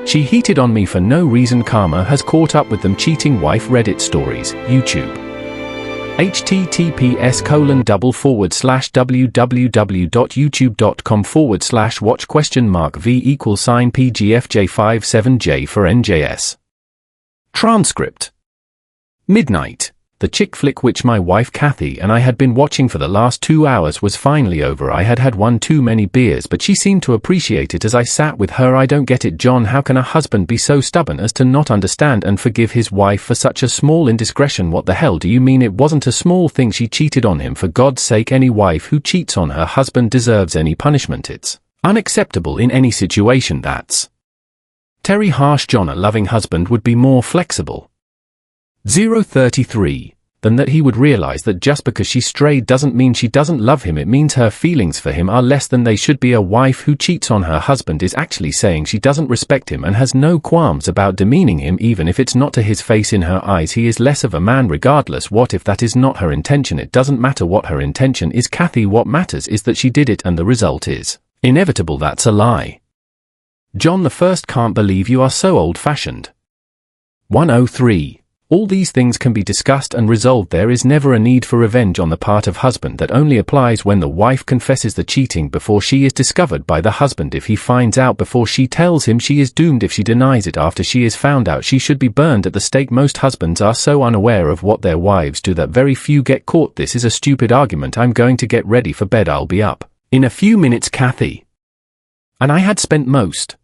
She heated on me for no reason. Karma has caught up with them. Cheating wife Reddit stories, YouTube. https://www.youtube.com/watch?v=pgfj57j for NJS. Transcript. Midnight. The chick flick which my wife Kathy and I had been watching for the last 2 hours was finally over. I had had one too many beers, but she seemed to appreciate it as I sat with her. I don't get it, John. How can a husband be so stubborn as to not understand and forgive his wife for such a small indiscretion? What the hell do you mean it wasn't a small thing? She cheated on him. For God's sake, any wife who cheats on her husband deserves any punishment. It's unacceptable in any situation. That's Terry harsh. John, a loving husband would be more flexible. 033. Than that he would realize that just because she strayed doesn't mean she doesn't love him. It means her feelings for him are less than they should be. A wife who cheats on her husband is actually saying she doesn't respect him and has no qualms about demeaning him, even if it's not to his face. In her eyes, he is less of a man regardless. What if that is not her intention? It doesn't matter what her intention is, Kathy. What matters is that she did it and the result is inevitable. That's a lie. John the First, can't believe you are so old-fashioned. 103. All these things can be discussed and resolved. There is never a need for revenge on the part of husband. That only applies when the wife confesses the cheating before she is discovered by the husband. If he finds out before she tells him, she is doomed. If she denies it after she is found out, she should be burned at the stake. Most husbands are so unaware of what their wives do that very few get caught. This is a stupid argument. I'm going to get ready for bed. I'll be up in a few minutes, Kathy. And I had spent most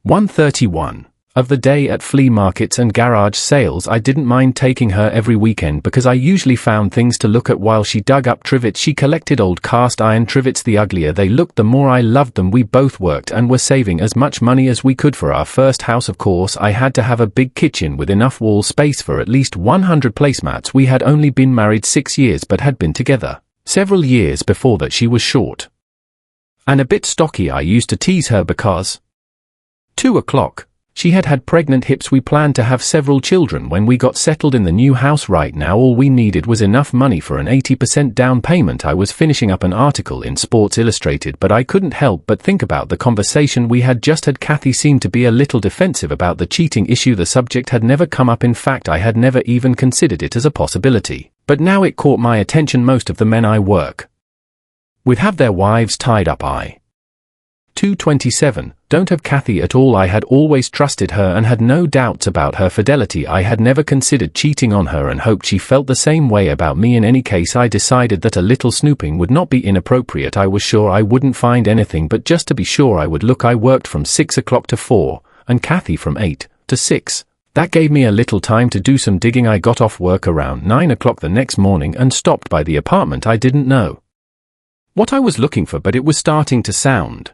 131 of the day at flea markets and garage sales. I didn't mind taking her every weekend because I usually found things to look at while she dug up trivets. She collected old cast iron trivets. The uglier they looked, the more I loved them. We both worked and were saving as much money as we could for our first house. Of course, I had to have a big kitchen with enough wall space for at least 100 placemats. We had only been married 6 years but had been together several years before that. She was short and a bit stocky. I used to tease her because 2 o'clock. She had had pregnant hips. We planned to have several children when we got settled in the new house. Right now all we needed was enough money for an 80% down payment. I was finishing up an article in Sports Illustrated, but I couldn't help but think about the conversation we had just had. Kathy seemed to be a little defensive about the cheating issue. The subject had never come up. In fact, I had never even considered it as a possibility. But now it caught my attention. Most of the men I work with have their wives tied up. 227. Don't have Kathy at all. I had always trusted her and had no doubts about her fidelity. I had never considered cheating on her and hoped she felt the same way about me. In any case, I decided that a little snooping would not be inappropriate. I was sure I wouldn't find anything, but just to be sure I would look. I worked from 6 o'clock to 4, and Kathy from 8 to 6. That gave me a little time to do some digging. I got off work around 9 o'clock the next morning and stopped by the apartment. I didn't know what I was looking for, but it was starting to sound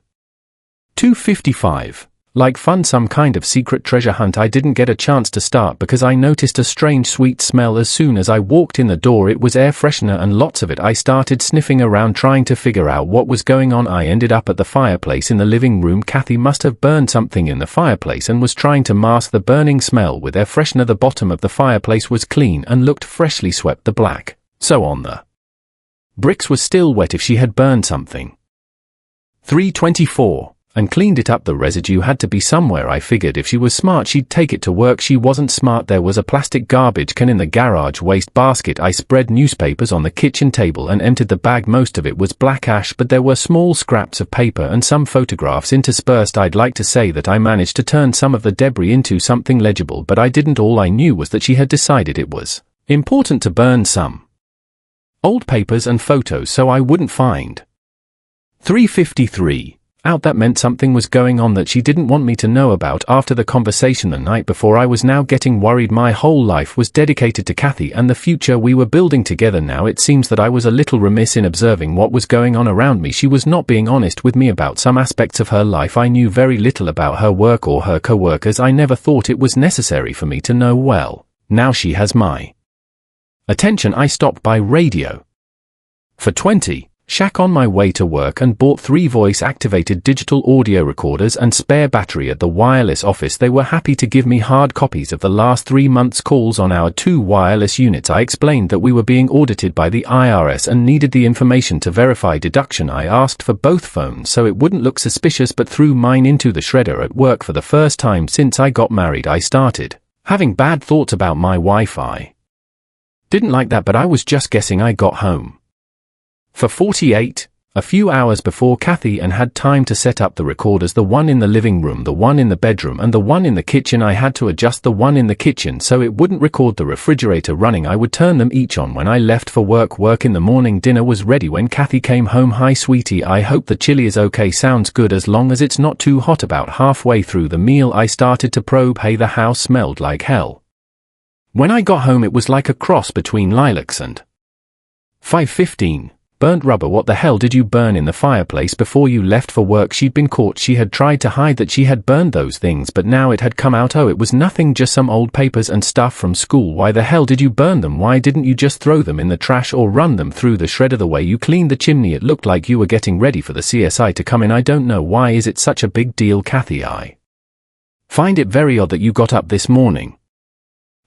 255. Like fun, some kind of secret treasure hunt. I didn't get a chance to start because I noticed a strange sweet smell as soon as I walked in the door. It was air freshener and lots of it. I started sniffing around trying to figure out what was going on. I ended up at the fireplace in the living room. Kathy must have burned something in the fireplace and was trying to mask the burning smell with air freshener. The bottom of the fireplace was clean and looked freshly swept. The black so on the bricks was still wet. If she had burned something 324 and cleaned it up, the residue had to be somewhere. I figured if she was smart she'd take it to work. She wasn't smart. There was a plastic garbage can in the garage waste basket. I spread newspapers on the kitchen table and emptied the bag. Most of it was black ash, but there were small scraps of paper and some photographs interspersed. I'd like to say that I managed to turn some of the debris into something legible, but I didn't. All I knew was that she had decided it was important to burn some old papers and photos so I wouldn't find 353 out. That meant something was going on that she didn't want me to know about. After the conversation the night before, I was now getting worried. My whole life was dedicated to Kathy and the future we were building together. Now it seems that I was a little remiss in observing what was going on around me. She was not being honest with me about some aspects of her life. I knew very little about her work or her co-workers. I never thought it was necessary for me to know. Well, now she has my attention. I stopped by radio for 20 shack on my way to work and bought 3 voice-activated digital audio recorders and spare battery at the wireless office. They were happy to give me hard copies of the last 3 months' calls on our 2 wireless units. I explained that we were being audited by the IRS and needed the information to verify deduction. I asked for both phones so it wouldn't look suspicious, but threw mine into the shredder at work. For the first time since I got married, I started having bad thoughts about my Wi-Fi. Didn't like that, but I was just guessing. I got home for 48, a few hours before Kathy, and had time to set up the recorders, the one in the living room, the one in the bedroom, and the one in the kitchen. I had to adjust the one in the kitchen so it wouldn't record the refrigerator running. I would turn them each on when I left for work in the morning. Dinner was ready when Kathy came home. "Hi sweetie, I hope the chili is okay." "Sounds good as long as it's not too hot." About halfway through the meal I started to probe. "Hey, the house smelled like hell. When I got home it was like a cross between lilacs and 5:15. Burnt rubber. What the hell did you burn in the fireplace before you left for work?" She'd been caught. She had tried to hide that she had burned those things, but now it had come out. "Oh, it was nothing, just some old papers and stuff from school." "Why the hell did you burn them? Why didn't you just throw them in the trash or run them through the shredder the way you cleaned the chimney? It looked like you were getting ready for the CSI to come in." "I don't know. Why is it such a big deal, Kathy? I find it very odd that you got up this morning."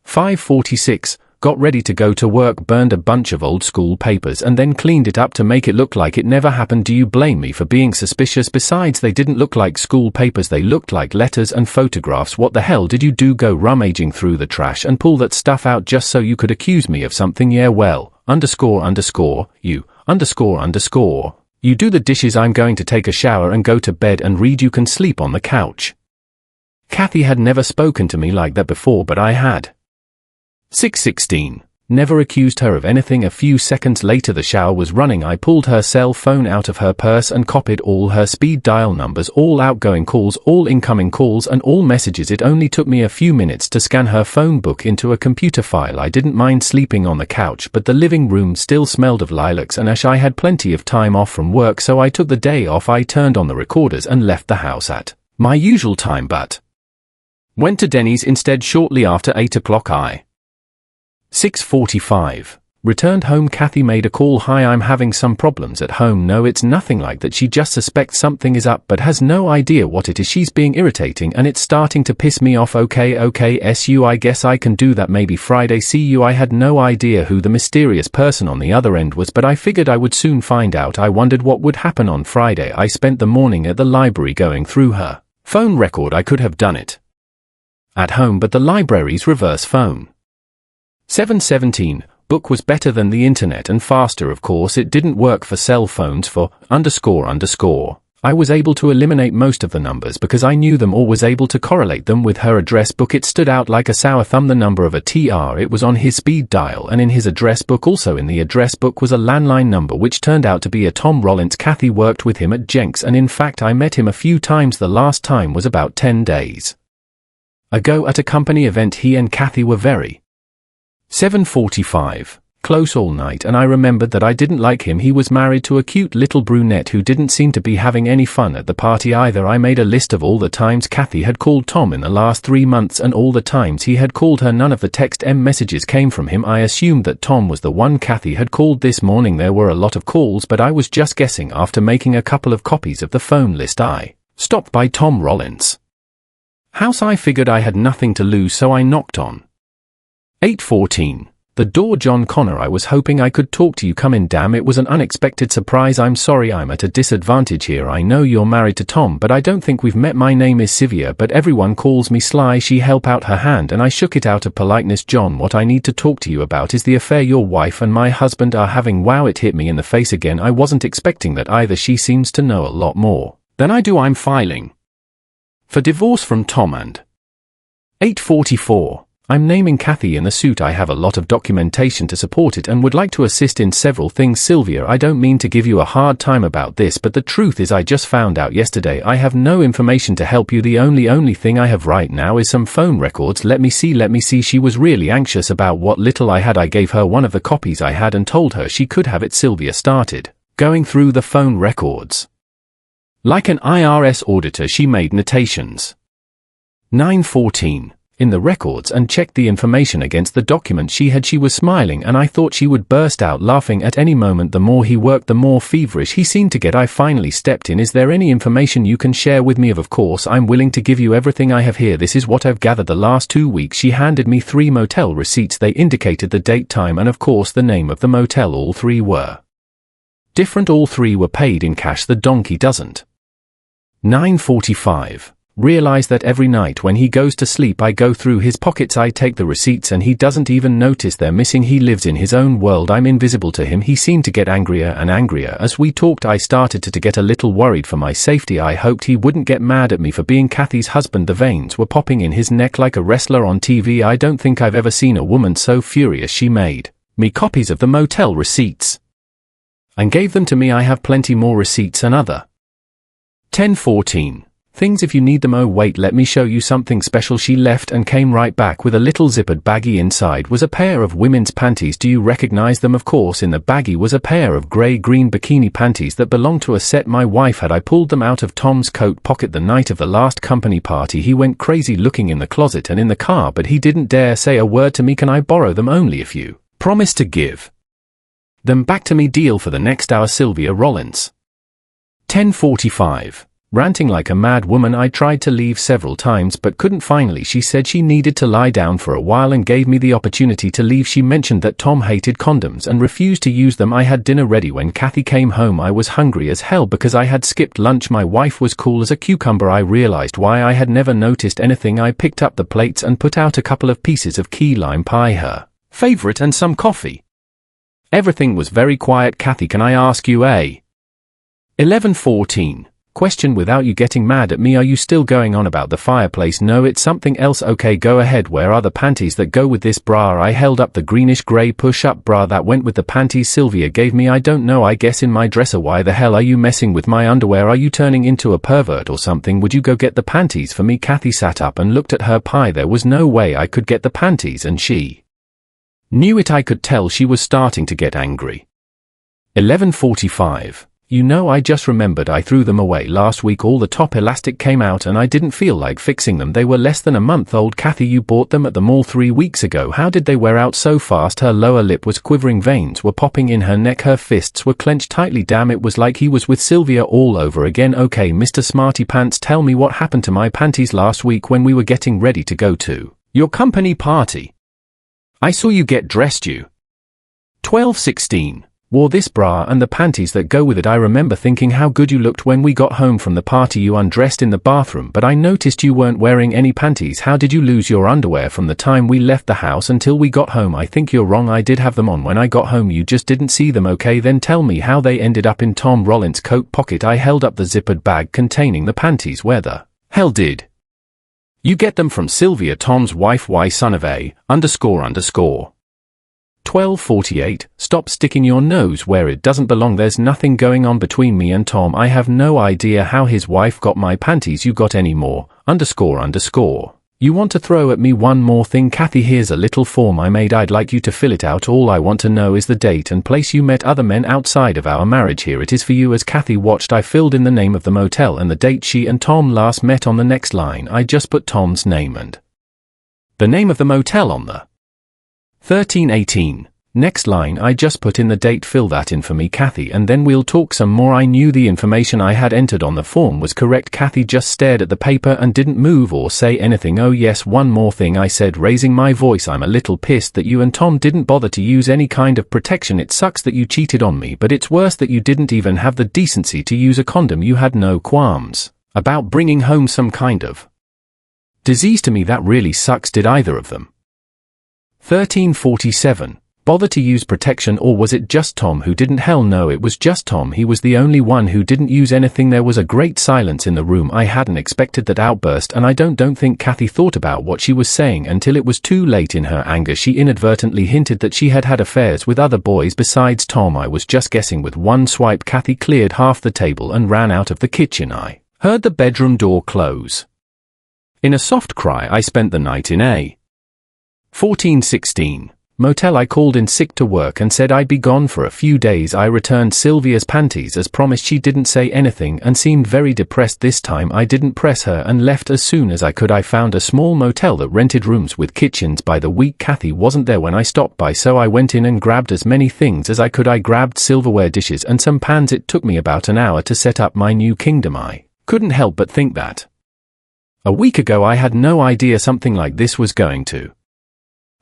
5:46. Got ready to go to work, burned a bunch of old school papers and then cleaned it up to make it look like it never happened. "Do you blame me for being suspicious? Besides, they didn't look like school papers, they looked like letters and photographs." "What the hell did you do? Go rummaging through the trash and pull that stuff out just so you could accuse me of something?" "Yeah, well, you do the dishes. I'm going to take a shower and go to bed and read. You can sleep on the couch." Kathy had never spoken to me like that before, but I had. 6:16. Never accused her of anything. A few seconds later the shower was running. I pulled her cell phone out of her purse and copied all her speed dial numbers, all outgoing calls, all incoming calls, and all messages. It only took me a few minutes to scan her phone book into a computer file. I didn't mind sleeping on the couch, but the living room still smelled of lilacs and ash. I had plenty of time off from work, so I took the day off. I turned on the recorders and left the house at my usual time, but went to Denny's instead shortly after 8 o'clock. 6:45. Returned home. Kathy made a call. "Hi, I'm having some problems at home." "No, it's nothing like that. She just suspects something is up but has no idea what it is. She's being irritating and it's starting to piss me off." Okay, SU, I guess I can do that maybe Friday. See you." I had no idea who the mysterious person on the other end was, but I figured I would soon find out. I wondered what would happen on Friday. I spent the morning at the library going through her phone record. I could have done it at home, but the library's reverse phone. 7:17. Book was better than the internet and faster. Of course it didn't work for cell phones. For __. I was able to eliminate most of the numbers because I knew them or was able to correlate them with her address book. It stood out like a sour thumb, the number of a TR. It was on his speed dial and in his address book. Also in the address book was a landline number which turned out to be a Tom Rollins. Kathy worked with him at Jenks, and in fact I met him a few times. The last time was about 10 days ago at a company event. He and Kathy were very 7:45. Close all night, and I remembered that I didn't like him. He was married to a cute little brunette who didn't seem to be having any fun at the party either. I made a list of all the times Kathy had called Tom in the last 3 months and all the times he had called her. None of the text messages came from him. I assumed that Tom was the one Kathy had called this morning. There were a lot of calls, but I was just guessing. After making a couple of copies of the phone list, I stopped by Tom Rollins' house. I figured I had nothing to lose, so I knocked on 8:14. The door. "John Connor, I was hoping I could talk to you. Come in." "Damn, it was an unexpected surprise. I'm sorry I'm at a disadvantage here. I know you're married to Tom, but I don't think we've met. My name is Sylvia, but everyone calls me Sly." She held out her hand and I shook it out of politeness. "John, what I need to talk to you about is the affair your wife and my husband are having." Wow, it hit me in the face again. I wasn't expecting that either. She seems to know a lot more than I do. "I'm filing for divorce from Tom and 8:44. I'm naming Kathy in the suit. I have a lot of documentation to support it and would like to assist in several things." "Sylvia, I don't mean to give you a hard time about this, but the truth is I just found out yesterday. I have no information to help you. The only thing I have right now is some phone records. Let me see. She was really anxious about what little I had. I gave her one of the copies I had and told her she could have it." Sylvia started going through the phone records like an IRS auditor. She made notations. 9:14. in the records and checked the information against the document she had. She was smiling and I thought she would burst out laughing at any moment. The more he worked, the more feverish he seemed to get. I finally stepped in. Is there any information you can share with me? Of course, I'm willing to give you everything I have here. This is what I've gathered the last 2 weeks. She handed me 3 motel receipts. They indicated the date, time, and of course the name of the motel. All 3 were different. All 3 were paid in cash. The donkey doesn't. 9:45. Realize that every night when he goes to sleep I go through his pockets. I take the receipts and he doesn't even notice they're missing. He lives in his own world. I'm invisible to him. He seemed to get angrier and angrier as we talked. I started to get a little worried for my safety. I hoped he wouldn't get mad at me for being Kathy's husband. The veins were popping in his neck like a wrestler on TV. I don't think I've ever seen a woman so furious. She made me copies of the motel receipts and gave them to me. I have plenty more receipts and other 10:14 things if you need them. Oh wait, let me show you something special. She left and came right back with a little zippered baggie. Inside was a pair of women's panties. Do you recognize them? Of course. In the baggie was a pair of grey-green bikini panties that belonged to a set my wife had. I pulled them out of Tom's coat pocket the night of the last company party. He went crazy looking in the closet and in the car, but he didn't dare say a word to me. Can I borrow them? Only if you promise to give them back to me. Deal for the next hour. Sylvia Rollins. 10:45. Ranting like a mad woman. I tried to leave several times but couldn't. Finally she said she needed to lie down for a while and gave me the opportunity to leave. She mentioned that Tom hated condoms and refused to use them. I had dinner ready when Kathy came home. I was hungry as hell because I had skipped lunch. My wife was cool as a cucumber. I realized why I had never noticed anything. I picked up the plates and put out a couple of pieces of key lime pie, her favorite, and some coffee. Everything was very quiet. Kathy, can I ask you a 11:14 question without you getting mad at me? Are you still going on about the fireplace? No, it's something else. Okay, go ahead. Where are the panties that go with this bra? I held up the greenish grey push-up bra that went with the panties Sylvia gave me. I don't know, I guess in my dresser. Why the hell are you messing with my underwear? Are you turning into a pervert or something? Would you go get the panties for me? Kathy sat up and looked at her pie. There was no way I could get the panties, and she knew it. I could tell she was starting to get angry. 11:45. You know, I just remembered I threw them away last week. All the top elastic came out and I didn't feel like fixing them. They were less than a month old. Kathy, you bought them at the mall 3 weeks ago. How did they wear out so fast? Her lower lip was quivering. Veins were popping in her neck. Her fists were clenched tightly. Damn, it was like he was with Sylvia all over again. Okay, Mr. Smarty Pants, tell me what happened to my panties last week when we were getting ready to go to your company party. I saw you get dressed. You 12:16. Wore this bra and the panties that go with it. I remember thinking how good you looked when we got home from the party. You undressed in the bathroom, but I noticed you weren't wearing any panties. How did you lose your underwear from the time we left the house until we got home? I think you're wrong. I did have them on when I got home. You just didn't see them. Okay, then tell me how they ended up in Tom Rollins' coat pocket. I held up the zippered bag containing the panties. Where the hell did you get them from? Sylvia, Tom's wife. Why, son of a __. 12:48. Stop sticking your nose where it doesn't belong. There's nothing going on between me and Tom. I have no idea how his wife got my panties. You got any more __. You want to throw at me one more thing? Kathy, here's a little form I made. I'd like you to fill it out. All I want to know is the date and place you met other men outside of our marriage. Here it is for you. As Kathy watched, I filled in the name of the motel and the date she and Tom last met. On the next line, I just put Tom's name and the name of the motel. On the 13:18. Next line, I just put in the date. Fill that in for me, Kathy, and then we'll talk some more. I knew the information I had entered on the form was correct. Kathy just stared at the paper and didn't move or say anything. Oh yes, one more thing, I said, raising my voice. I'm a little pissed that you and Tom didn't bother to use any kind of protection. It sucks that you cheated on me, but it's worse that you didn't even have the decency to use a condom. You had no qualms about bringing home some kind of disease to me. That really sucks. Did either of them 13:47 bother to use protection, or was it just Tom who didn't? Hell no, it was just Tom. He was the only one who didn't use anything. There was a great silence in the room. I hadn't expected that outburst, and I don't think Kathy thought about what she was saying until it was too late. In her anger, she inadvertently hinted that she had had affairs with other boys besides Tom. I was just guessing. With one swipe, Kathy cleared half the table and ran out of the kitchen. I heard the bedroom door close. In a soft cry, I spent the night in a 14:16 Motel. I called in sick to work and said I'd be gone for a few days. I returned Sylvia's panties as promised. She didn't say anything and seemed very depressed this time. I didn't press her and left as soon as I could. I found a small motel that rented rooms with kitchens by the week. Kathy wasn't there when I stopped by, so I went in and grabbed as many things as I could. I grabbed silverware dishes and some pans. It took me about an hour to set up my new kingdom. I couldn't help but think that a week ago I had no idea something like this was going to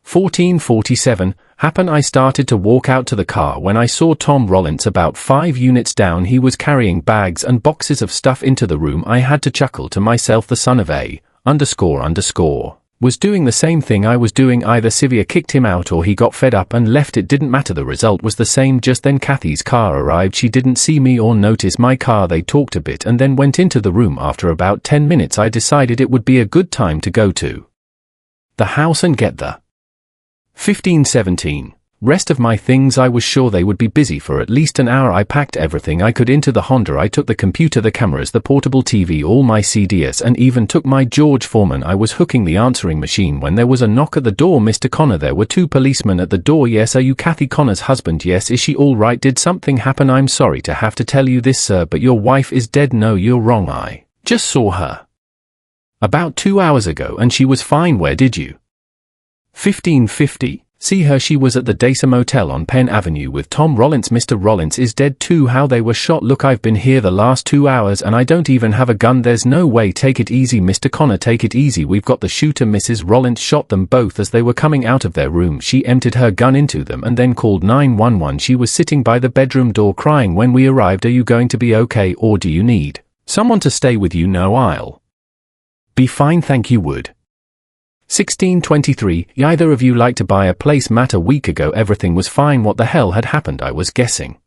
1447 happen. I started to walk out to the car when I saw Tom Rollins about 5 units down. He was carrying bags and boxes of stuff into the room. I had to chuckle to myself. The son of a _ was doing the same thing I was doing. Either Sylvia kicked him out or he got fed up and left. It didn't matter. The result was the same. Just then Kathy's car arrived. She didn't see me or notice my car. They talked a bit and then went into the room. After about 10 minutes I decided it would be a good time to go to the house and get the 1517 rest of my things. I was sure they would be busy for at least an hour. I packed everything I could into the Honda. I took the computer, the cameras, the portable TV, all my CDs, and even took my George Foreman. I was hooking the answering machine when there was a knock at the door. Mr. Connor, there were 2 policemen at the door. Yes. Are you Kathy Connor's husband? Yes. Is she all right? Did something happen? I'm sorry to have to tell you this, sir, but your wife is dead. No, you're wrong. I just saw her about 2 hours ago and she was fine. Where did you 1550 see her? She was at the Desa Motel on Penn Avenue with Tom Rollins. Mr. Rollins is dead too. How they were shot? Look, I've been here the last 2 hours and I don't even have a gun. There's no way. Take it easy, Mr. Connor, take it easy. We've got the shooter. Mrs. Rollins shot them both as they were coming out of their room. She emptied her gun into them and then called 911. She was sitting by the bedroom door crying when we arrived. Are you going to be okay or do you need someone to stay with you? No, I'll be fine, thank you. Would 1623 either of you like to buy a place? Matt, a week ago everything was fine. What the hell had happened? I was guessing